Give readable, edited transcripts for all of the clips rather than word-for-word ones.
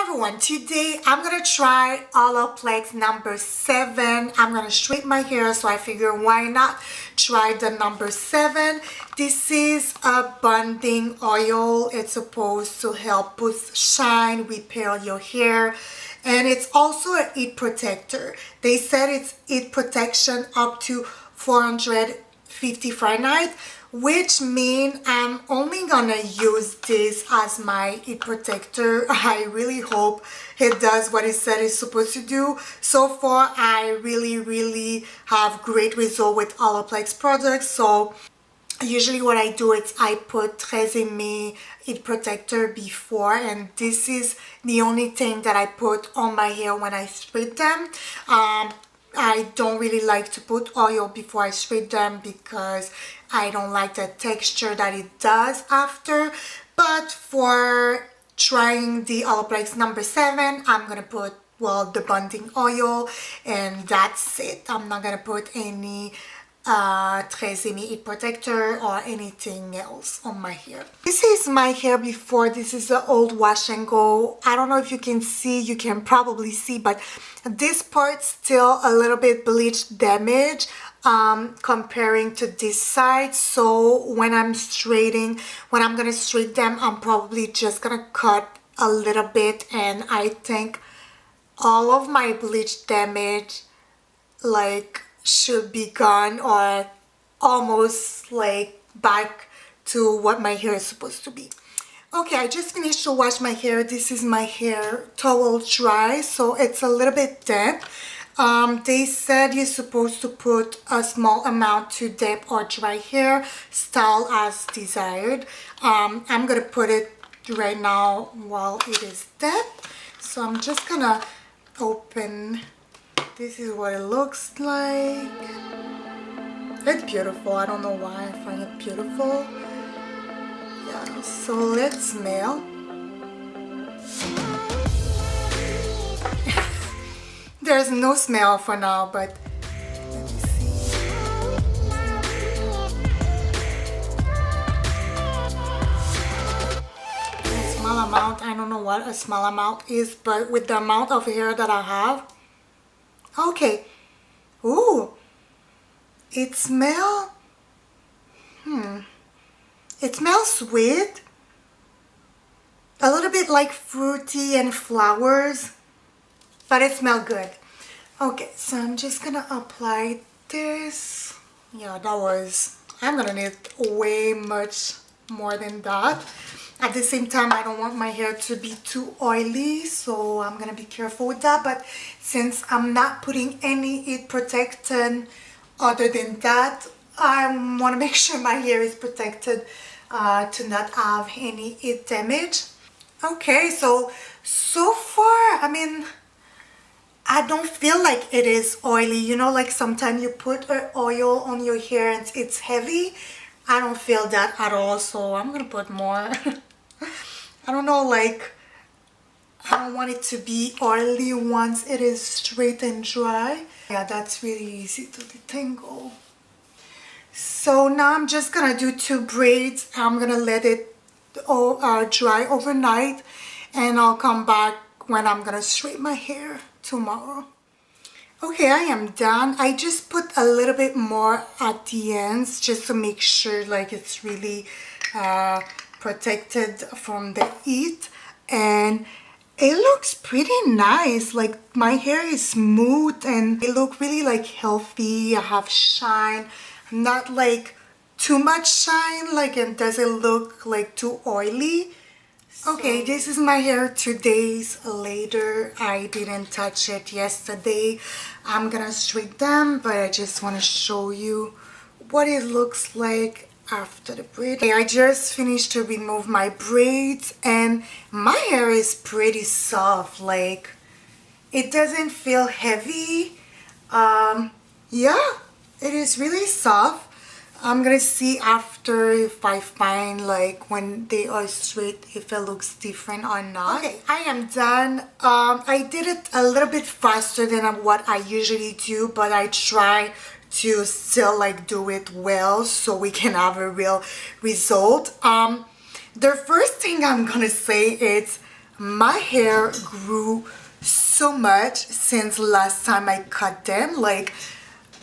everyone, today I'm gonna try Olaplex number 7. I'm gonna straighten my hair, so I figure why not try the number 7. This is a bonding oil. It's supposed to help boost shine, repair your hair, and it's also a heat protector. They said it's heat protection up to 450 Fahrenheit, which means I'm only gonna use this as my heat protector. I really hope it does what it said it's supposed to do. So far, I really have great result with Olaplex products. So usually what I do is I put 13 heat protector before, and this is the only thing that I put on my hair when I spray them. I don't really like to put oil before I spray them because I don't like the texture that it does after. But for trying the Olaplex number 7, I'm gonna put, well, the bonding oil, and that's it. I'm not gonna put any 13 heat protector or anything else on my hair. This is my hair before. This is the old wash and go. I don't know if you can see, you can probably see, but this part's still a little bit bleach damage comparing to this side. So when I'm gonna straighten them, I'm probably just gonna cut a little bit, and I think all of my bleach damage like should be gone, or almost like back to what my hair is supposed to be. Okay, I just finished to wash my hair. This is my hair towel dry, so it's a little bit damp. They said you're supposed to put a small amount to damp or dry hair, style as desired. I'm gonna put it right now while it is damp. So I'm just gonna open. This is what it looks like. It's beautiful. I don't know why I find it beautiful. Yeah, so let's smell. There's no smell for now, but let me see. A small amount. I don't know what a small amount is, but with the amount of hair that I have. Okay. Ooh. It smells. It smells sweet. A little bit like fruity and flowers, but it smells good. Okay, so I'm just gonna apply this. Yeah, I'm gonna need way much more than that. At the same time, I don't want my hair to be too oily, so I'm gonna be careful with that. But since I'm not putting any heat protectant other than that, I want to make sure my hair is protected to not have any heat damage. Okay, so far, I mean, I don't feel like it is oily. You know, like sometimes you put oil on your hair and it's heavy. I don't feel that at all, so I'm gonna put more. I don't know, like, I don't want it to be oily once it is straight and dry. Yeah, that's really easy to detangle. So now I'm just gonna do 2 braids. I'm gonna let it dry overnight, and I'll come back when I'm gonna straighten my hair tomorrow. Okay, I am done. I just put a little bit more at the ends just to make sure like it's really protected from the heat, and it looks pretty nice. Like my hair is smooth and it look really like healthy. I have shine, not like too much shine, like it doesn't look like too oily. Okay, this is my hair 2 days later. I didn't touch it yesterday. I'm gonna straighten them, but I just want to show you what it looks like after the braid. Okay, I just finished to remove my braids, and my hair is pretty soft. Like, it doesn't feel heavy. Yeah, it is really soft. I'm gonna see after if I find like when they are straight if it looks different or not. Okay, I am done. I did it a little bit faster than what I usually do, but I try to still like do it well so we can have a real result. The first thing I'm gonna say is My hair grew so much since last time I cut them. Like,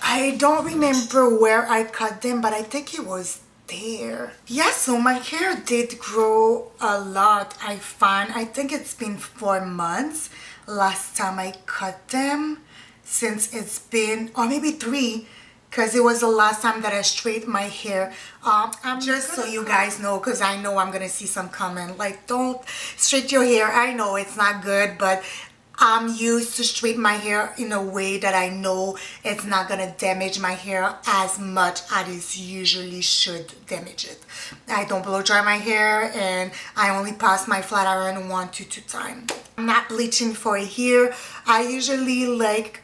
I don't remember where I cut them, but I think it was there. Yeah, so my hair did grow a lot, I find. I think it's been 4 months last time I cut them, since it's been, or maybe 3, because it was the last time that I straightened my hair. I'm just so you guys know, because I know I'm gonna see some comment like, don't straighten your hair. I know it's not good, but I'm used to straighten my hair in a way that I know it's not gonna damage my hair as much as it usually should damage it. I don't blow dry my hair, and I only pass my flat iron 1 to 2 times. I'm not bleaching for a year. I usually like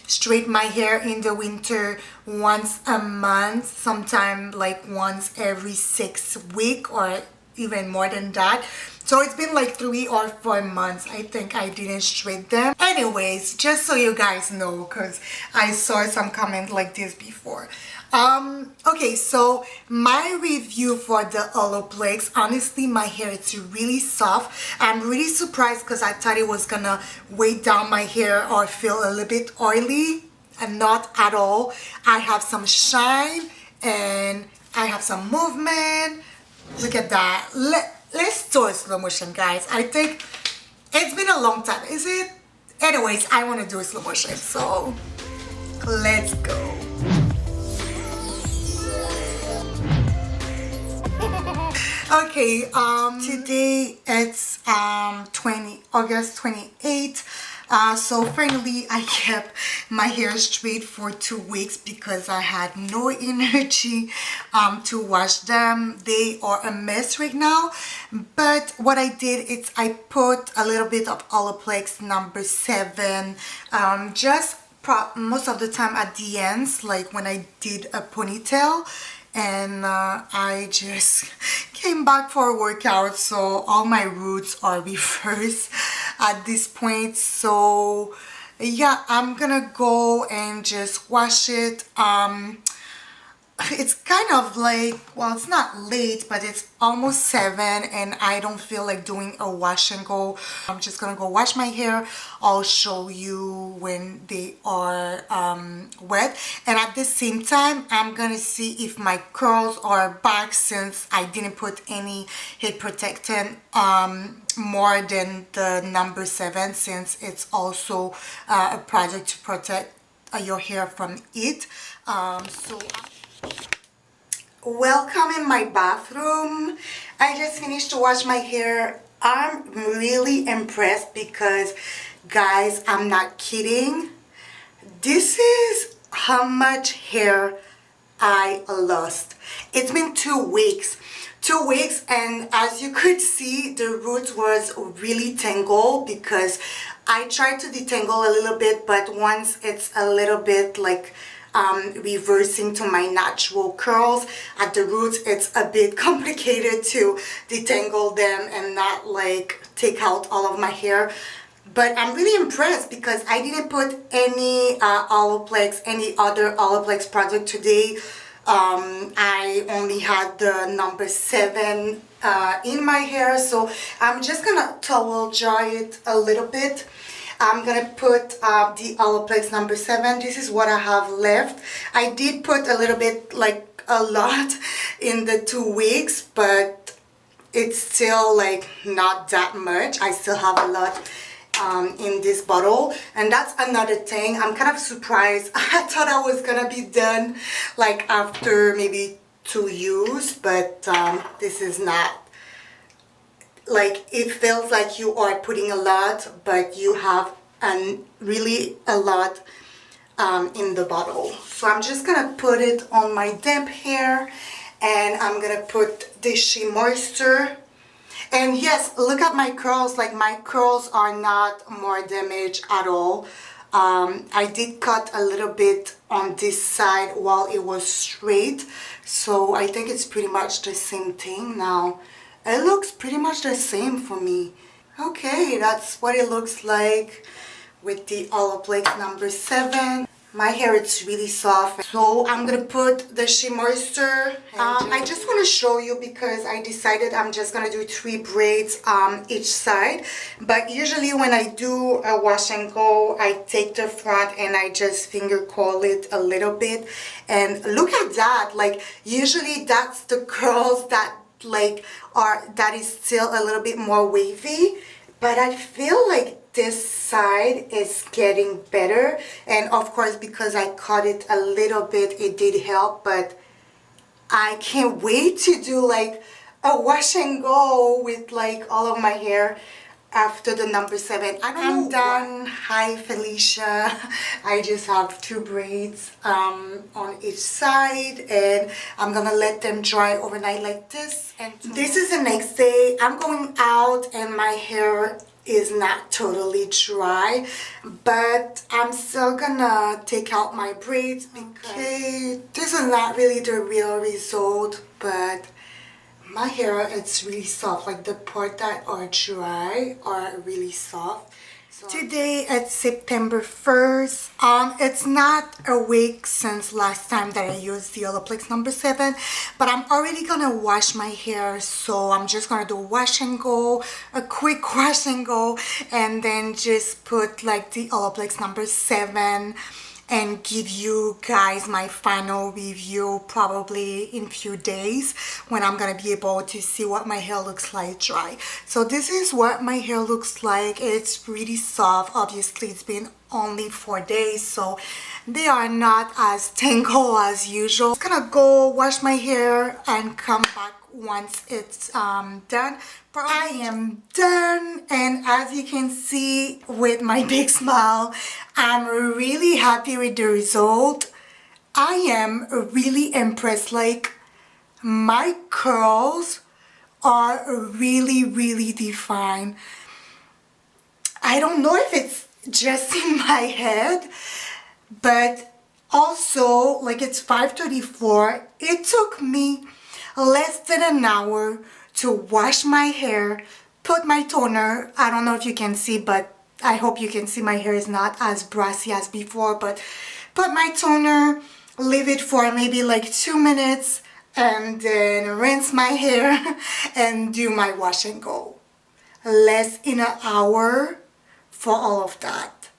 straighten my hair in the winter once a month, sometimes like once every 6 weeks or even more than that. So it's been like 3 or 4 months I think I didn't straighten them. Anyways, just so you guys know, because I saw some comment like this before. Okay, so my review for the Olaplex, honestly my hair is really soft. I'm really surprised because I thought it was gonna weigh down my hair or feel a little bit oily, and not at all. I have some shine and I have some movement. Look at that. Let's do a slow motion, guys. I think it's been a long time, is it? Anyways, I want to do a slow motion, so let's go. Okay, today it's August 28th. So finally I kept my hair straight for 2 weeks because I had no energy to wash them. They are a mess right now, but what I did is I put a little bit of Olaplex number 7, just most of the time at the ends, like when I did a ponytail. And I just came back for a workout, so all my roots are reversed at this point. So yeah, I'm gonna go and just wash it. It's kind of like, well, it's not late, but it's almost 7 and I don't feel like doing a wash and go. I'm just gonna go wash my hair. I'll show you when they are wet, and at the same time I'm gonna see if my curls are back, since I didn't put any heat protectant more than the number 7, since it's also a product to protect your hair from it. Welcome in my bathroom. I just finished to wash my hair. I'm really impressed because, guys, I'm not kidding. This is how much hair I lost. It's been 2 weeks. 2 weeks, and as you could see, the roots was really tangled because I tried to detangle a little bit, but once it's a little bit like reversing to my natural curls at the roots, it's a bit complicated to detangle them and not like take out all of my hair. But I'm really impressed because I didn't put any Olaplex, any other Olaplex product today. I only had the number 7 in my hair, so I'm just gonna towel dry it a little bit. I'm gonna put the Olaplex number 7. This is what I have left. I did put a little bit, like a lot, in the 2 weeks, but it's still like not that much. I still have a lot in this bottle, and that's another thing. I'm kind of surprised. I thought I was gonna be done like after maybe 2 use, but this is not. Like, it feels like you are putting a lot, but you have really a lot in the bottle. So I'm just gonna put it on my damp hair, and I'm gonna put the Shea Moisture. And yes, look at my curls. Like, my curls are not more damaged at all. I did cut a little bit on this side while it was straight, so I think it's pretty much the same thing now. It looks pretty much the same for me. Okay, that's what it looks like with the Olaplex number 7. My hair is really soft, so I'm gonna put the Shea Moisture. I just want to show you because I decided I'm just gonna do 3 braids each side, but usually when I do a wash and go, I take the front and I just finger curl it a little bit. And look at that, like usually that's the curls that that is still a little bit more wavy, but I feel like this side is getting better, and of course because I cut it a little bit it did help. But I can't wait to do like a wash and go with like all of my hair after the number 7. I'm done. Hi Felicia. I just have 2 braids on each side, and I'm gonna let them dry overnight like this. And this is the next day. I'm going out and my hair is not totally dry, but I'm still gonna take out my braids because this is not really the real result, but my hair, it's really soft, like the part that are dry are really soft. So today it's September 1st. It's not a week since last time that I used the Olaplex number 7, but I'm already gonna wash my hair, so I'm just gonna do wash and go, a quick wash and go, and then just put like the Olaplex number 7 and give you guys my final review probably in a few days when I'm gonna be able to see what my hair looks like dry. So this is what my hair looks like. It's really soft. Obviously it's been only 4 days, so they are not as tangled as usual. I'm gonna go wash my hair and come back once it's done. I am done, and as you can see with my big smile, I'm really happy with the result. I am really impressed. Like, my curls are really defined. I don't know if it's just in my head, but also, like, it's 5:34. It took me less than an hour to wash my hair, put my toner. I don't know if you can see, but I hope you can see my hair is not as brassy as before, but put my toner, leave it for maybe like 2 minutes, and then rinse my hair and do my wash and go. Less in an hour for all of that.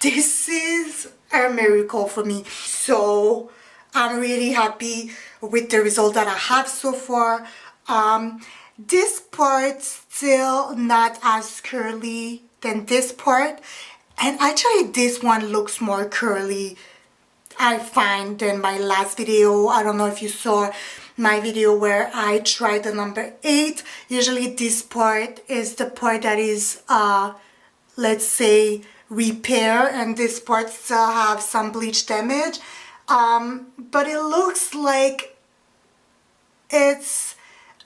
This is a miracle for me. So I'm really happy with the result that I have so far. This part still not as curly than this part, and actually this one looks more curly, I find, than my last video. I don't know if you saw my video where I tried the number 8. Usually this part is the part that is let's say repair, and this part still have some bleach damage, but it looks like it's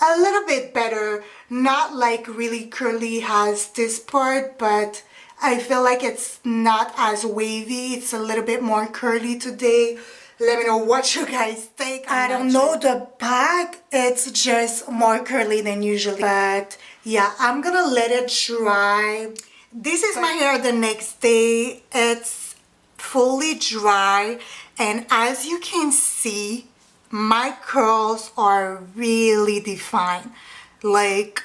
a little bit better. Not like really curly as this part, but I feel like it's not as wavy. It's a little bit more curly today. Let me know what you guys think. I don't know, the back, it's just more curly than usually, but yeah, I'm gonna let it dry. This is my hair the next day. It's fully dry, and as you can see, my curls are really defined. Like,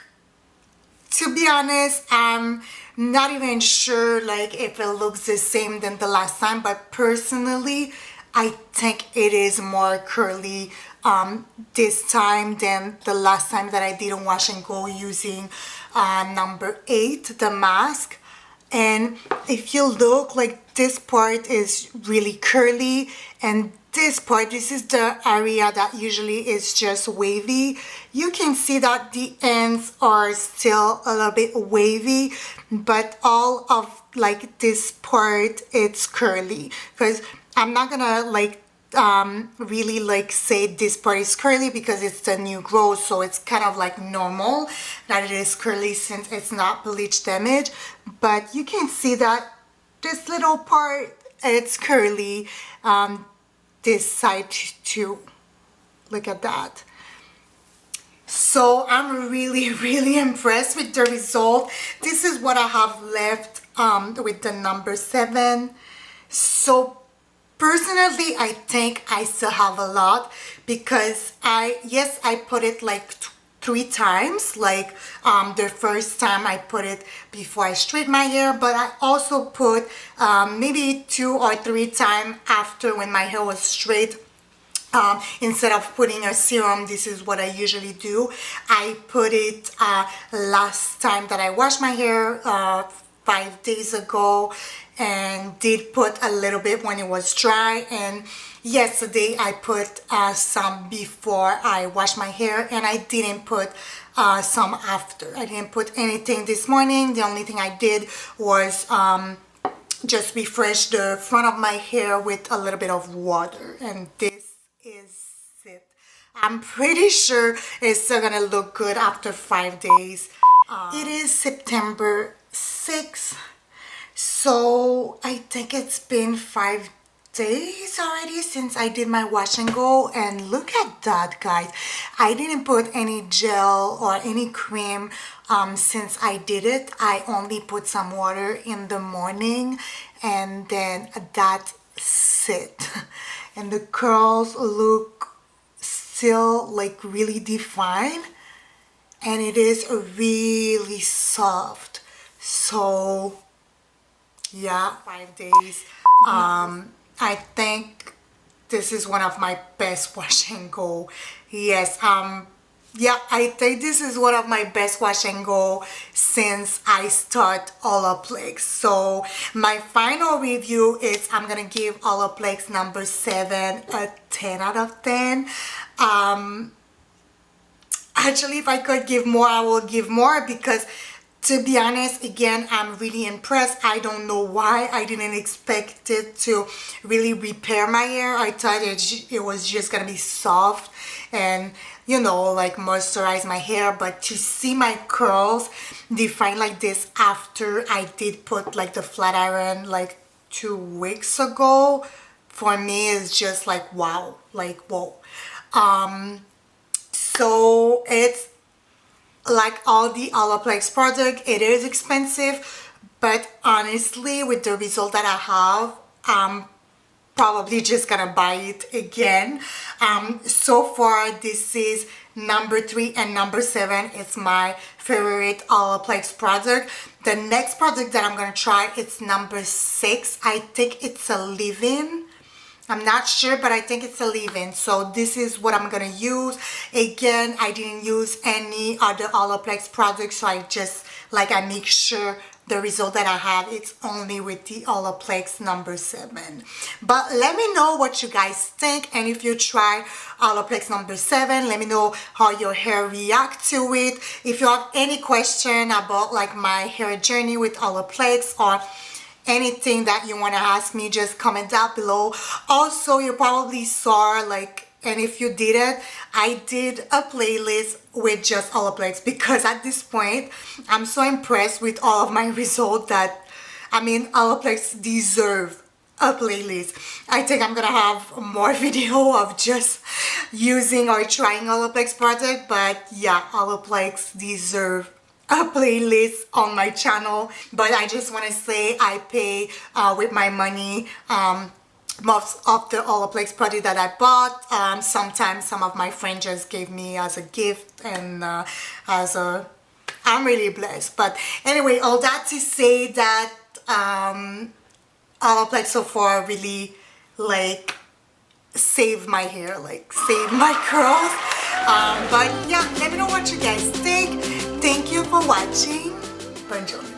to be honest, I'm not even sure like if it looks the same than the last time, but personally I think it is more curly this time than the last time that I didn't wash and go using number 8, the mask. And if you look, like, this part is really curly, and this part, this is the area that usually is just wavy. You can see that the ends are still a little bit wavy, but all of like this part, it's curly. Because I'm not gonna like really like say this part is curly because it's the new growth, so it's kind of like normal that it is curly since it's not bleach damage. But you can see that this little part, it's curly, this side too. Look at that. So I'm really impressed with the result. This is what I have left with the number 7. So Personally, I think I still have a lot because I put it like 3 times. Like the first time I put it before I straight my hair, but I also put maybe 2 or 3 times after when my hair was straight. Instead of putting a serum, this is what I usually do. I put it last time that I washed my hair 5 days ago, and did put a little bit when it was dry, and yesterday I put some before I washed my hair, and I didn't put some after. I didn't put anything this morning. The only thing I did was just refresh the front of my hair with a little bit of water, and this is it. I'm pretty sure it's still gonna look good after 5 days. It is September 6th, so I think it's been 5 days already since I did my wash and go, and look at that, guys. I didn't put any gel or any cream since I did it. I only put some water in the morning, and then that's it. And the curls look still like really defined, and it is really soft. So yeah, 5 days. I think this is one of my best wash and go. Yes, yeah, I think this is one of my best wash and go since I start Olaplex. So my final review is I'm gonna give Olaplex number 7 a 10 out of 10. Actually, if I could give more, I will give more, because to be honest, again, I'm really impressed. I don't know why. I didn't expect it to really repair my hair. I thought it was just gonna be soft and, you know, like moisturize my hair. But to see my curls define like this after I did put like the flat iron like 2 weeks ago, for me is just like wow, like whoa. So it's like all the Olaplex product, it is expensive, but honestly with the result that I have, I'm probably just gonna buy it again. So far this is number 3 and number 7 is my favorite Olaplex product. The next product that I'm gonna try, it's number 6. I think it's a leave-in. I'm not sure, but I think it's a leave-in. So this is what I'm gonna use. Again, I didn't use any other Olaplex products, so I just I make sure the result that I have, it's only with the Olaplex number 7. But let me know what you guys think, and if you try Olaplex number 7, let me know how your hair react to it. If you have any question about like my hair journey with Olaplex, or anything that you want to ask me, just comment down below. Also, you probably saw and if you didn't, I did a playlist with just Olaplex, because at this point I'm so impressed with all of my results that, I mean, Olaplex deserve a playlist. I think I'm gonna have more video of just using or trying Olaplex product, but yeah, Olaplex deserve a playlist on my channel. But I just want to say I pay with my money most of the Olaplex product that I bought. Sometimes some of my friends just gave me as a gift, and I'm really blessed. But anyway, all that to say that Olaplex so far really saved my hair, saved my curls. But yeah, let me know what you guys think. Thank you for watching. Bonjour.